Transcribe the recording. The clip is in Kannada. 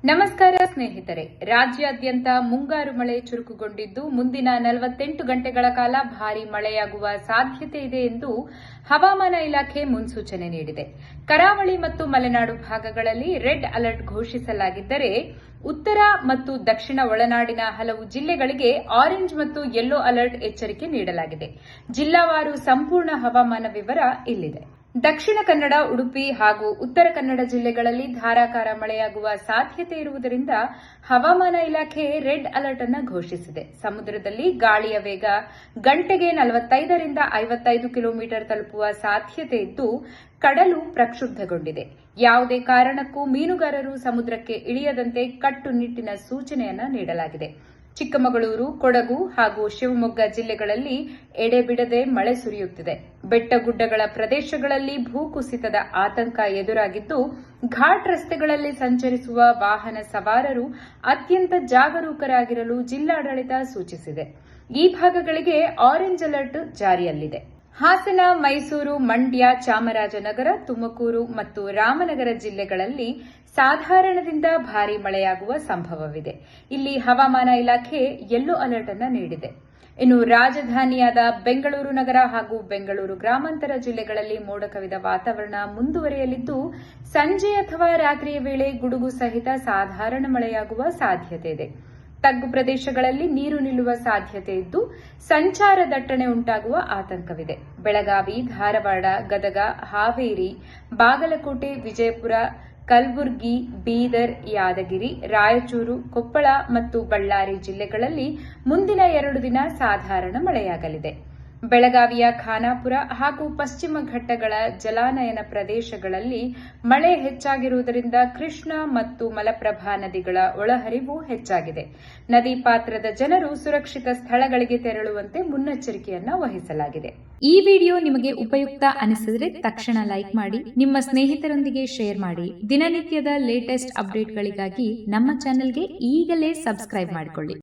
ನಮಸ್ಕಾರ ಸ್ನೇಹಿತರೆ. ರಾಜ್ಯಾದ್ಯಂತ ಮುಂಗಾರು ಮಳೆ ಚುರುಕುಗೊಂಡಿದ್ದು ಮುಂದಿನ 48 ಗಂಟೆಗಳ ಕಾಲ ಭಾರೀ ಮಳೆಯಾಗುವ ಸಾಧ್ಯತೆ ಇದೆ ಎಂದು ಹವಾಮಾನ ಇಲಾಖೆ ಮುನ್ಸೂಚನೆ ನೀಡಿದೆ. ಕರಾವಳಿ ಮತ್ತು ಮಲೆನಾಡು ಭಾಗಗಳಲ್ಲಿ ರೆಡ್ ಅಲರ್ಟ್ ಘೋಷಿಸಲಾಗಿದ್ದರೆ ಉತ್ತರ ಮತ್ತು ದಕ್ಷಿಣ ಒಳನಾಡಿನ ಹಲವು ಜಿಲ್ಲೆಗಳಿಗೆ ಆರೆಂಜ್ ಮತ್ತು ಯೆಲ್ಲೋ ಅಲರ್ಟ್ ಎಚ್ಚರಿಕೆ ನೀಡಲಾಗಿದೆ. ಜಿಲ್ಲಾವಾರು ಸಂಪೂರ್ಣ ಹವಾಮಾನ ವಿವರ ಇಲ್ಲಿದೆ. ದಕ್ಷಿಣ ಕನ್ನಡ, ಉಡುಪಿ ಹಾಗೂ ಉತ್ತರ ಕನ್ನಡ ಜಿಲ್ಲೆಗಳಲ್ಲಿ ಧಾರಾಕಾರ ಮಳೆಯಾಗುವ ಸಾಧ್ಯತೆ ಇರುವುದರಿಂದ ಹವಾಮಾನ ಇಲಾಖೆ ರೆಡ್ ಅಲರ್ಟ್ ಅನ್ನು ಘೋಷಿಸಿದೆ. ಸಮುದ್ರದಲ್ಲಿ ಗಾಳಿಯ ವೇಗ ಗಂಟೆಗೆ 45 ರಿಂದ 55 ಕಿಲೋಮೀಟರ್ ತಲುಪುವ ಸಾಧ್ಯತೆ ಇದ್ದು ಕಡಲು ಪ್ರಕ್ಷುಬ್ಧಗೊಂಡಿದೆ. ಯಾವುದೇ ಕಾರಣಕ್ಕೂ ಮೀನುಗಾರರು ಸಮುದ್ರಕ್ಕೆ ಇಳಿಯದಂತೆ ಕಟ್ಟುನಿಟ್ಟಿನ ಸೂಚನೆಯನ್ನು ನೀಡಲಾಗಿದೆ. ಚಿಕ್ಕಮಗಳೂರು, ಕೊಡಗು ಹಾಗೂ ಶಿವಮೊಗ್ಗ ಜಿಲ್ಲೆಗಳಲ್ಲಿ ಎಡೆಬಿಡದೆ ಮಳೆ ಸುರಿಯುತ್ತಿದೆ. ಬೆಟ್ಟಗುಡ್ಡಗಳ ಪ್ರದೇಶಗಳಲ್ಲಿ ಭೂಕುಸಿತದ ಆತಂಕ ಎದುರಾಗಿದ್ದು ಘಾಟ್ ರಸ್ತೆಗಳಲ್ಲಿ ಸಂಚರಿಸುವ ವಾಹನ ಸವಾರರು ಅತ್ಯಂತ ಜಾಗರೂಕರಾಗಿರಲು ಜಿಲ್ಲಾಡಳಿತ ಸೂಚಿಸಿದೆ. ಈ ಭಾಗಗಳಿಗೆ ಆರೆಂಜ್ ಅಲರ್ಟ್ ಜಾರಿಯಲ್ಲಿದೆ. ಹಾಸನ, ಮೈಸೂರು, ಮಂಡ್ಯ, ಚಾಮರಾಜನಗರ, ತುಮಕೂರು ಮತ್ತು ರಾಮನಗರ ಜಿಲ್ಲೆಗಳಲ್ಲಿ ಸಾಧಾರಣದಿಂದ ಭಾರೀ ಮಳೆಯಾಗುವ ಸಂಭವವಿದೆ. ಇಲ್ಲಿ ಹವಾಮಾನ ಇಲಾಖೆ ಯೆಲ್ಲೋ ಅಲರ್ಟ್ ಅನ್ನು ನೀಡಿದೆ. ಇನ್ನು ರಾಜಧಾನಿಯಾದ ಬೆಂಗಳೂರು ನಗರ ಹಾಗೂ ಬೆಂಗಳೂರು ಗ್ರಾಮಾಂತರ ಜಿಲ್ಲೆಗಳಲ್ಲಿ ಮೋಡ ಕವಿದ ವಾತಾವರಣ ಮುಂದುವರಿಯಲಿದ್ದು ಸಂಜೆ ಅಥವಾ ರಾತ್ರಿಯ ವೇಳೆ ಗುಡುಗು ಸಹಿತ ಸಾಧಾರಣ ಮಳೆಯಾಗುವ ಸಾಧ್ಯತೆ ಇದೆ. ತಗ್ಗು ಪ್ರದೇಶಗಳಲ್ಲಿ ನೀರು ನಿಲ್ಲುವ ಸಾಧ್ಯತೆ ಇದ್ದು ಸಂಚಾರ ದಟ್ಟಣೆ ಉಂಟಾಗುವ ಆತಂಕವಿದೆ. ಬೆಳಗಾವಿ, ಧಾರವಾಡ, ಗದಗ, ಹಾವೇರಿ, ಬಾಗಲಕೋಟೆ, ವಿಜಯಪುರ, ಕಲಬುರಗಿ, ಬೀದರ್, ಯಾದಗಿರಿ, ರಾಯಚೂರು, ಕೊಪ್ಪಳ ಮತ್ತು ಬಳ್ಳಾರಿ ಜಿಲ್ಲೆಗಳಲ್ಲಿ ಮುಂದಿನ 2 ದಿನ ಸಾಧಾರಣ ಮಳೆಯಾಗಲಿದೆ. ಬೆಳಗಾವಿಯ ಖಾನಾಪುರ ಹಾಗೂ ಪಶ್ಚಿಮ ಘಟ್ಟಗಳ ಜಲಾನಯನ ಪ್ರದೇಶಗಳಲ್ಲಿ ಮಳೆ ಹೆಚ್ಚಾಗಿರುವುದರಿಂದ ಕೃಷ್ಣಾ ಮತ್ತು ಮಲಪ್ರಭಾ ನದಿಗಳ ಒಳಹರಿವು ಹೆಚ್ಚಾಗಿದೆ. ನದಿ ಪಾತ್ರದ ಜನರು ಸುರಕ್ಷಿತ ಸ್ಥಳಗಳಿಗೆ ತೆರಳುವಂತೆ ಮುನ್ನೆಚ್ಚರಿಕೆಯನ್ನು ವಹಿಸಲಾಗಿದೆ. ಈ ವಿಡಿಯೋ ನಿಮಗೆ ಉಪಯುಕ್ತ ಅನಿಸಿದರೆ ತಕ್ಷಣ ಲೈಕ್ ಮಾಡಿ, ನಿಮ್ಮ ಸ್ನೇಹಿತರೊಂದಿಗೆ ಶೇರ್ ಮಾಡಿ. ದಿನನಿತ್ಯದ ಲೇಟೆಸ್ಟ್ ಅಪ್ಡೇಟ್ಗಳಿಗಾಗಿ ನಮ್ಮ ಚಾನೆಲ್ಗೆ ಈಗಲೇ ಸಬ್ಸ್ಕ್ರೈಬ್ ಮಾಡಿಕೊಳ್ಳಿ.